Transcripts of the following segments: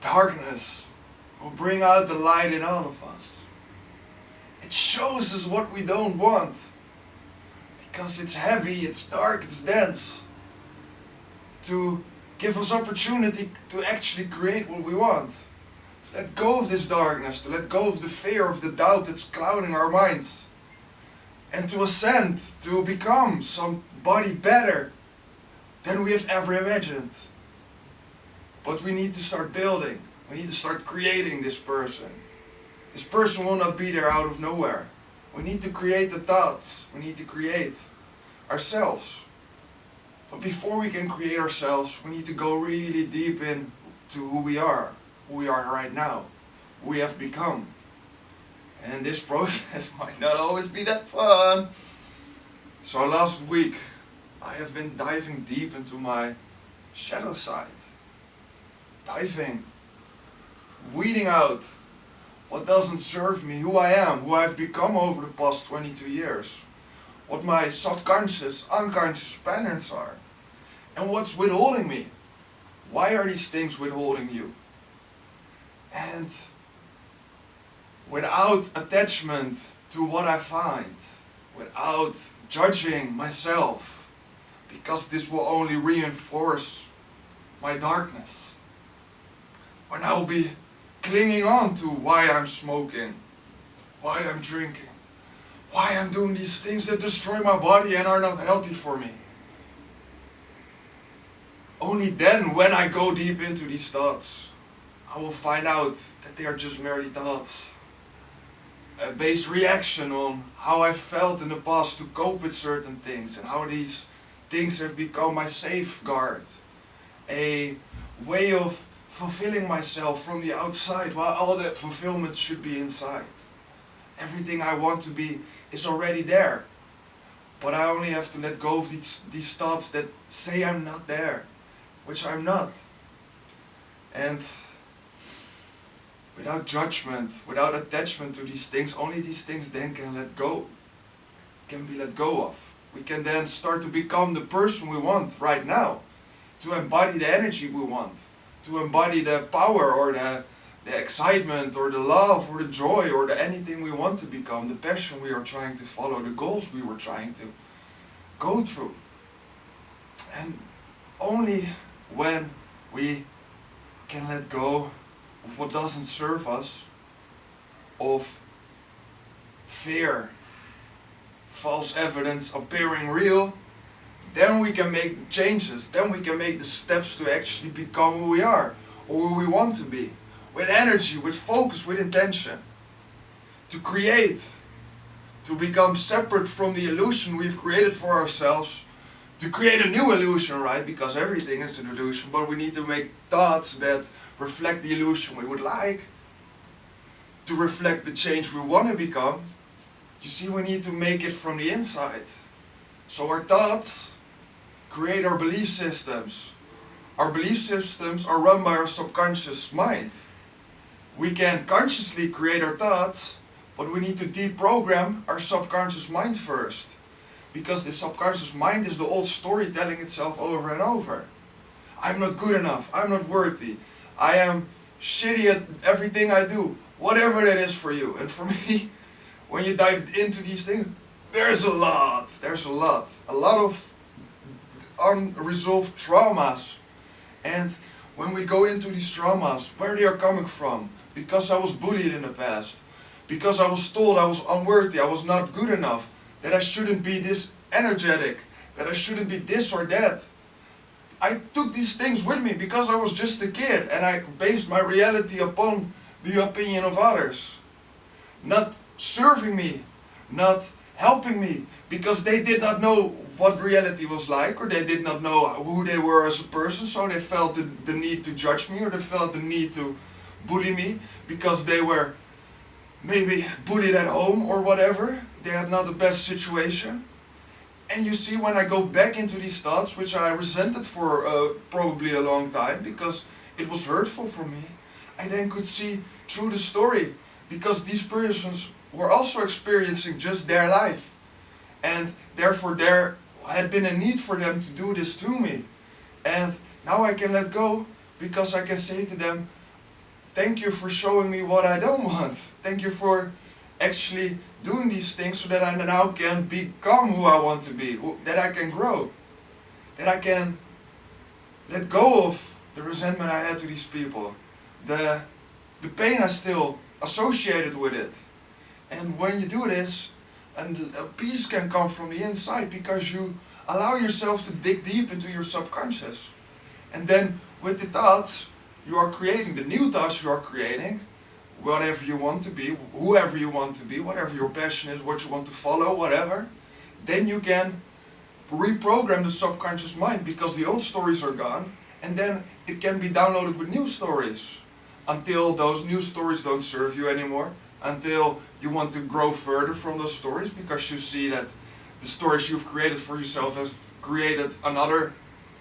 darkness will bring out the light in all of us. It shows us what we don't want. Because it's heavy, it's dark, it's dense. To give us opportunity to actually create what we want. To let go of this darkness, to let go of the fear of the doubt that's clouding our minds. And to ascend, to become somebody better than we have ever imagined. But we need to start building. We need to start creating this person. This person will not be there out of nowhere. We need to create the thoughts. We need to create ourselves. But before we can create ourselves, we need to go really deep into who we are right now, who we have become. And this process might not always be that fun. So last week, I have been diving deep into my shadow side. Diving, weeding out what doesn't serve me, who I am, who I've become over the past 22 years. What my subconscious, unconscious patterns are. And what's withholding me. Why are these things withholding you? And without attachment to what I find, without judging myself, because this will only reinforce my darkness. When I will be clinging on to why I'm smoking, why I'm drinking, why I'm doing these things that destroy my body and are not healthy for me. Only then, when I go deep into these thoughts, I will find out that they are just merely thoughts. A based reaction on how I felt in the past to cope with certain things and how these things have become my safeguard. A way of fulfilling myself from the outside while all that fulfillment should be inside. Everything I want to be is already there. But I only have to let go of these thoughts that say I'm not there, which I'm not. And without judgment, without attachment to these things, only these things then can be let go of. We can then start to become the person we want right now, to embody the energy we want, to embody the power or the excitement or the love or the joy or the anything we want to become, the passion we are trying to follow, the goals we were trying to go through. And only when we can let go of what doesn't serve us, of fear, false evidence appearing real, then we can make changes, then we can make the steps to actually become who we are, or who we want to be, with energy, with focus, with intention, to create, to become separate from the illusion we've created for ourselves, to create a new illusion, right? Because everything is an illusion, but we need to make thoughts that reflect the illusion we would like, to reflect the change we want to become. You see, we need to make it from the inside. So our thoughts create our belief systems. Our belief systems are run by our subconscious mind. We can consciously create our thoughts, but we need to deprogram our subconscious mind first. Because the subconscious mind is the old story telling itself over and over. I'm not good enough. I'm not worthy. I am shitty at everything I do. Whatever that is for you. And for me, when you dive into these things, there's a lot. A lot of unresolved traumas. And when we go into these traumas, where they are coming from. Because I was bullied in the past. Because I was told I was unworthy. I was not good enough. That I shouldn't be this energetic, that I shouldn't be this or that. I took these things with me because I was just a kid and I based my reality upon the opinion of others. Not serving me, not helping me, because they did not know what reality was like, or they did not know who they were as a person, so they felt the need to judge me, or they felt the need to bully me because they were maybe bullied at home or whatever. They had not the best situation. And you see, when I go back into these thoughts, which I resented for probably a long time, because it was hurtful for me, I then could see through the story, because these persons were also experiencing just their life. And therefore there had been a need for them to do this to me. And now I can let go, because I can say to them, thank you for showing me what I don't want. Thank you for actually doing these things so that I now can become who I want to be, that I can grow, that I can let go of the resentment I had to these people, the pain I still associated with it. And when you do this, and a peace can come from the inside because you allow yourself to dig deep into your subconscious. And then with the thoughts you are creating, the new thoughts you are creating, whatever you want to be, whoever you want to be, whatever your passion is, what you want to follow, whatever, then you can reprogram the subconscious mind because the old stories are gone, and then it can be downloaded with new stories until those new stories don't serve you anymore, until you want to grow further from those stories because you see that the stories you've created for yourself have created another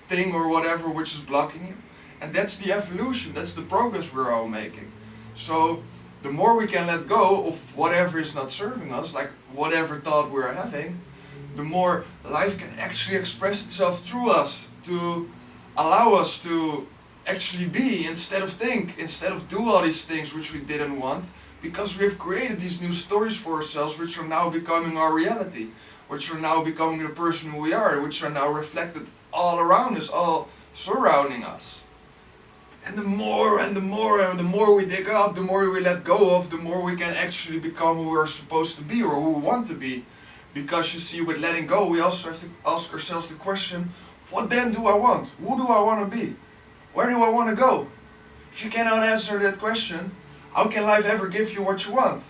thing or whatever which is blocking you. And that's the evolution, that's the progress we're all making. So the more we can let go of whatever is not serving us, like whatever thought we're having, the more life can actually express itself through us to allow us to actually be instead of think, instead of do all these things which we didn't want, because we have created these new stories for ourselves which are now becoming our reality, which are now becoming the person who we are, which are now reflected all around us, all surrounding us. And the more and the more and the more we dig up, the more we let go of, the more we can actually become who we're supposed to be or who we want to be. Because you see, with letting go, we also have to ask ourselves the question, what then do I want? Who do I want to be? Where do I want to go? If you cannot answer that question, how can life ever give you what you want?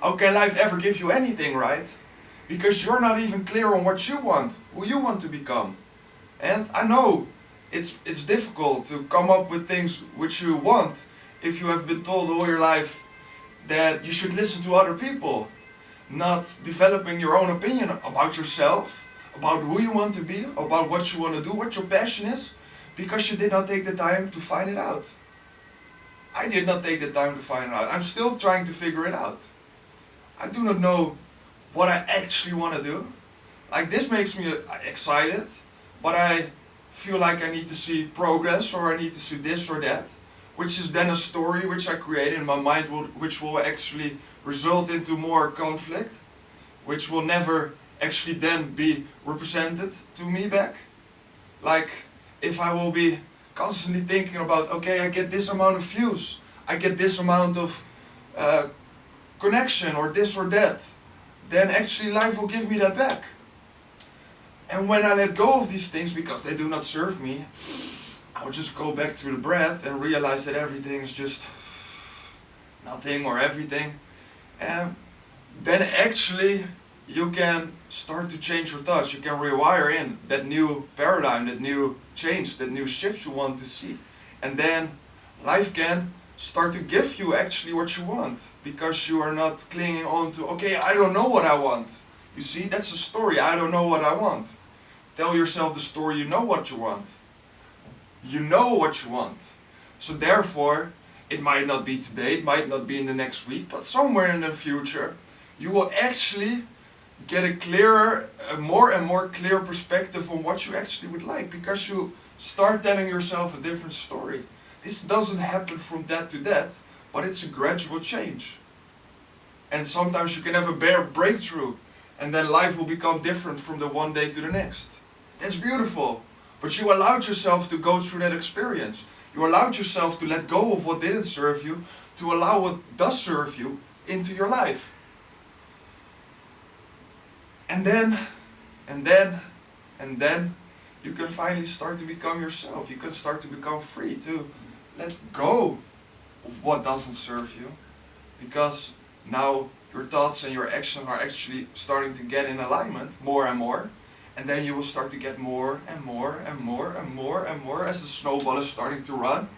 How can life ever give you anything, right? Because you're not even clear on what you want, who you want to become. And I know it's difficult to come up with things which you want if you have been told all your life that you should listen to other people, not developing your own opinion about yourself, about who you want to be, about what you want to do, what your passion is, because you did not take the time to find it out. I did not take the time to find it out. I'm still trying to figure it out. I do not know what I actually want to do. Like, this makes me excited, but I feel like I need to see progress, or I need to see this or that, which is then a story which I create in my mind, which will actually result into more conflict, which will never actually then be represented to me back. Like, if I will be constantly thinking about, okay, I get this amount of views, I get this amount of connection, or this or that, then actually life will give me that back. And when I let go of these things because they do not serve me, I will just go back to the breath and realize that everything is just nothing or everything. And then actually you can start to change your thoughts. You can rewire in that new paradigm, that new change, that new shift you want to see. And then life can start to give you actually what you want, because you are not clinging on to, okay, I don't know what I want. You see, that's a story, I don't know what I want. Tell yourself the story, you know what you want. You know what you want. So therefore, it might not be today, it might not be in the next week, but somewhere in the future, you will actually get a clearer, a more and more clear perspective on what you actually would like, because you start telling yourself a different story. This doesn't happen from that to that, but it's a gradual change. And sometimes you can have a bare breakthrough, and then life will become different from the one day to the next. That's beautiful. But you allowed yourself to go through that experience. You allowed yourself to let go of what didn't serve you, to allow what does serve you into your life. And then you can finally start to become yourself. You can start to become free to let go of what doesn't serve you, because now your thoughts and your actions are actually starting to get in alignment more and more. And then you will start to get more and more and more and more and more as the snowball is starting to run,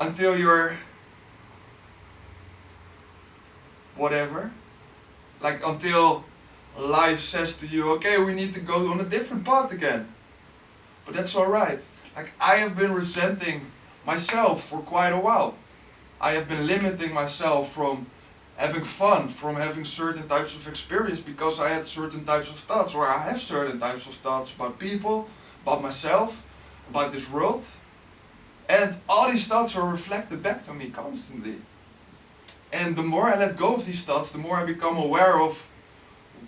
until you're whatever, like until life says to you, okay, we need to go on a different path again. But that's alright. Like, I have been resenting myself for quite a while. I have been limiting myself from having fun, from having certain types of experience, because I had certain types of thoughts, or I have certain types of thoughts about people, about myself, about this world. And all all these thoughts are reflected back to me constantly. And the more I let go of these thoughts, the more I become aware of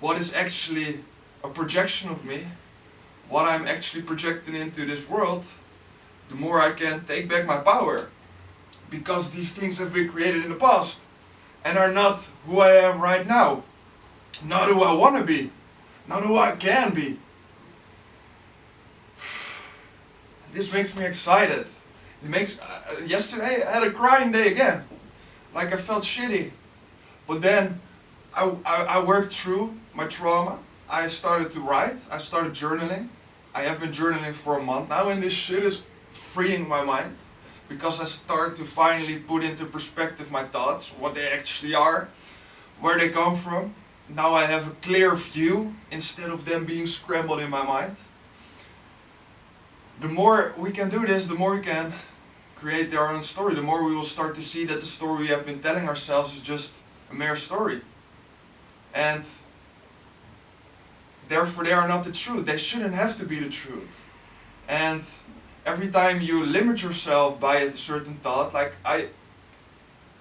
what is actually a projection of me, what I'm actually projecting into this world, the more I can take back my power. Because these things have been created in the past and are not who I am right now. Not who I want to be. Not who I can be. This makes me excited. It makes yesterday I had a crying day again. Like I felt shitty. But then I worked through my trauma. I started to write. I started journaling. I have been journaling for a month now, and this shit is freeing my mind. Because I start to finally put into perspective my thoughts, what they actually are, where they come from. Now I have a clear view instead of them being scrambled in my mind. The more we can do this, the more we can create our own story. The more we will start to see that the story we have been telling ourselves is just a mere story. And therefore they are not the truth. They shouldn't have to be the truth. And every time you limit yourself by a certain thought, like I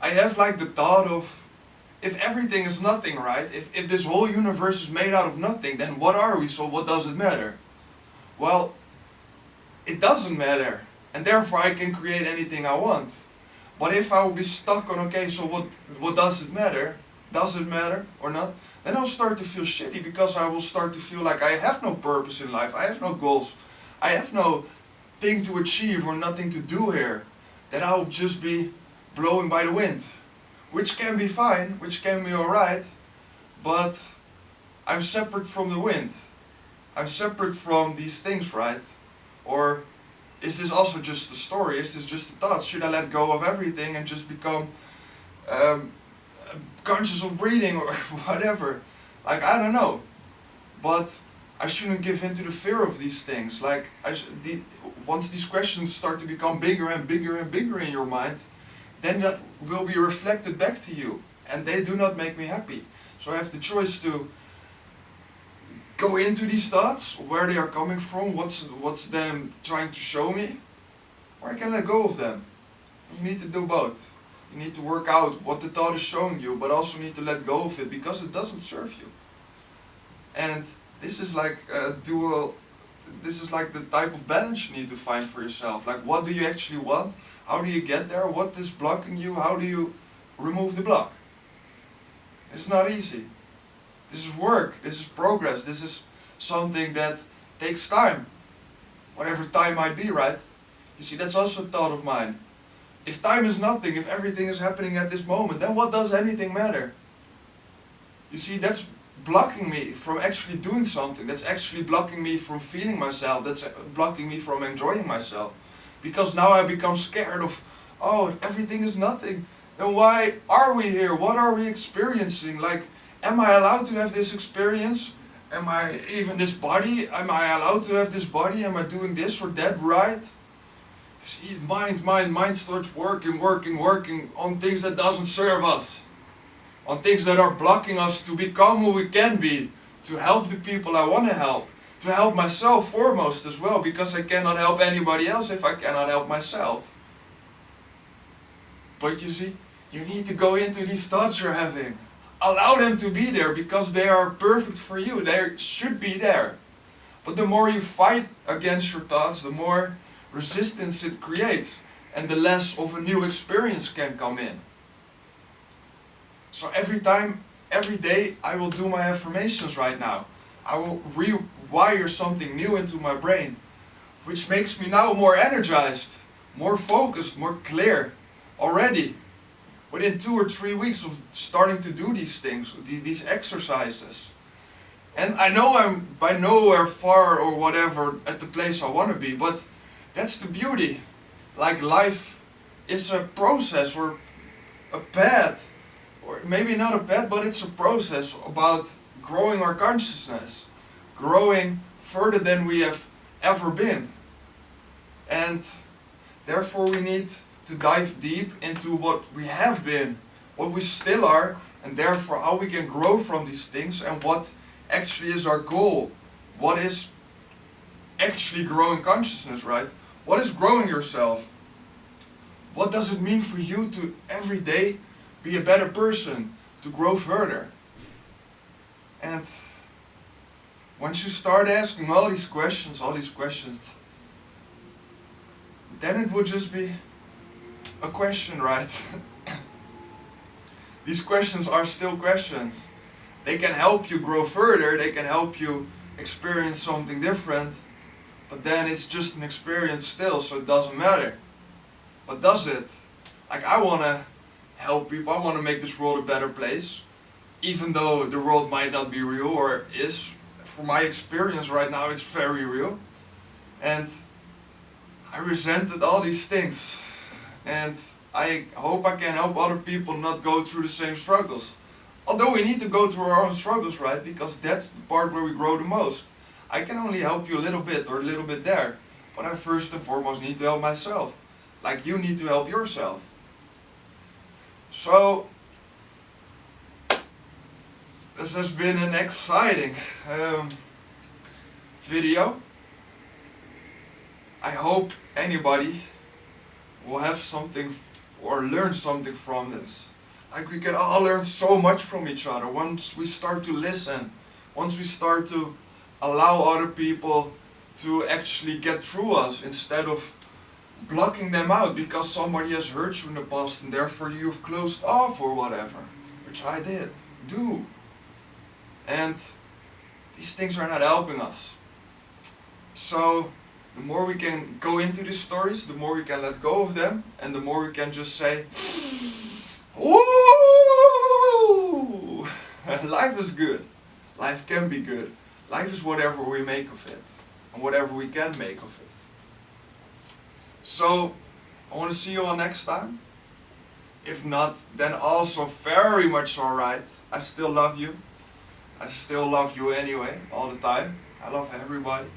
have like the thought of, if everything is nothing, right? If this whole universe is made out of nothing, then what are we? So what does it matter? Well, it doesn't matter. And therefore I can create anything I want. But if I will be stuck on, okay, so what does it matter? Does it matter or not? Then I'll start to feel shitty, because I will start to feel like I have no purpose in life. I have no goals. I have no thing to achieve or nothing to do here. That I'll just be blowing by the wind. Which can be fine, which can be alright, but I'm separate from the wind. I'm separate from these things, right? Or is this also just a story? Is this just a thought? Should I let go of everything and just become conscious of breathing or whatever? Like, I don't know. But I shouldn't give in to the fear of these things. Like, once these questions start to become bigger and bigger and bigger in your mind, then that will be reflected back to you. And they do not make me happy. So I have the choice to go into these thoughts, where they are coming from, what's them trying to show me, or I can let go of them. You need to do both. You need to work out what the thought is showing you, but also need to let go of it, because it doesn't serve you. And this is like a dual, this is like the type of balance you need to find for yourself. Like, what do you actually want? How do you get there? What is blocking you? How do you remove the block? It's not easy. This is work. This is progress. This is something that takes time. Whatever time might be, right? You see, that's also a thought of mine. If time is nothing, if everything is happening at this moment, then what does anything matter? You see, that's blocking me from actually doing something. That's actually blocking me from feeling myself. That's blocking me from enjoying myself. Because now I become scared of, oh, everything is nothing. Then why are we here? What are we experiencing? Like, am I allowed to have this experience? Am I even this body? Am I allowed to have this body? Am I doing this or that right? You see, mind starts working on things that doesn't serve us. On things that are blocking us to become who we can be. To help the people I want to help. To help myself foremost as well, because I cannot help anybody else if I cannot help myself. But you see, you need to go into these thoughts you're having. Allow them to be there, because they are perfect for you. They should be there. But the more you fight against your thoughts, the more resistance it creates, and the less of a new experience can come in. So every day, I will do my affirmations right now. I will rewire something new into my brain, which makes me now more energized, more focused, more clear already. Within 2 or 3 weeks of starting to do these things, these exercises. And I know I'm by nowhere far or whatever at the place I want to be, but that's the beauty. Like, life is a process or a path, or maybe not a path, but it's a process about growing our consciousness, growing further than we have ever been. And therefore we need to dive deep into what we have been, what we still are, and therefore how we can grow from these things, and what actually is our goal. What is actually growing consciousness, right? What is growing yourself? What does it mean for you to every day be a better person, to grow further? And once you start asking all these questions, then it will just be a question, right? These questions are still questions. They can help you grow further, they can help you experience something different, but then it's just an experience still, so it doesn't matter. But does it? Like, I want to help people, I want to make this world a better place, even though the world might not be real, or is. From my experience right now, it's very real. And I resented all these things. And I hope I can help other people not go through the same struggles. Although we need to go through our own struggles, right? Because that's the part where we grow the most. I can only help you a little bit or a little bit there. But I first and foremost need to help myself. Like you need to help yourself. So, this has been an exciting video. I hope anybody will have something or learn something from this. Like, we can all learn so much from each other once we start to listen, once we start to allow other people to actually get through us instead of blocking them out because somebody has hurt you in the past and therefore you've closed off or whatever, which I did do. And these things are not helping us. So the more we can go into these stories, the more we can let go of them, and the more we can just say, "Ooh, life is good. Life can be good. Life is whatever we make of it, and whatever we can make of it." So I want to see you all next time. If not, then also very much alright. I still love you. I still love you anyway, all the time. I love everybody.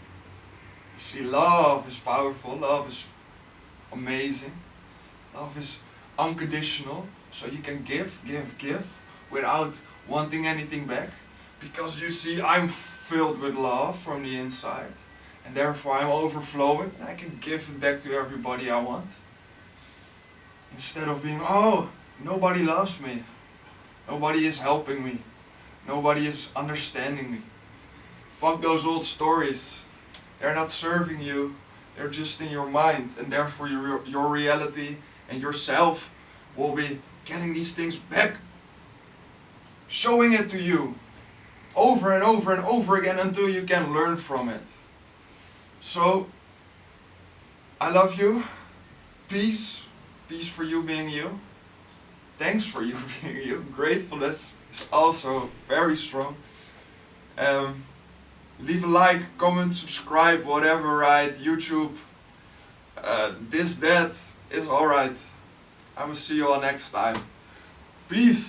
You see, love is powerful, love is amazing. Love is unconditional, so you can give without wanting anything back. Because you see, I'm filled with love from the inside, and therefore I'm overflowing, and I can give it back to everybody I want. Instead of being, oh, nobody loves me, nobody is helping me, nobody is understanding me. Fuck those old stories. They're not serving you, they're just in your mind, and therefore your reality and yourself will be getting these things back, showing it to you over and over and over again until you can learn from it. So, I love you. Peace. Peace for you being you. Thanks for you being you. Gratefulness is also very strong. Leave a like, comment, subscribe, whatever, right? YouTube, this, that is alright. I will see you all next time. Peace.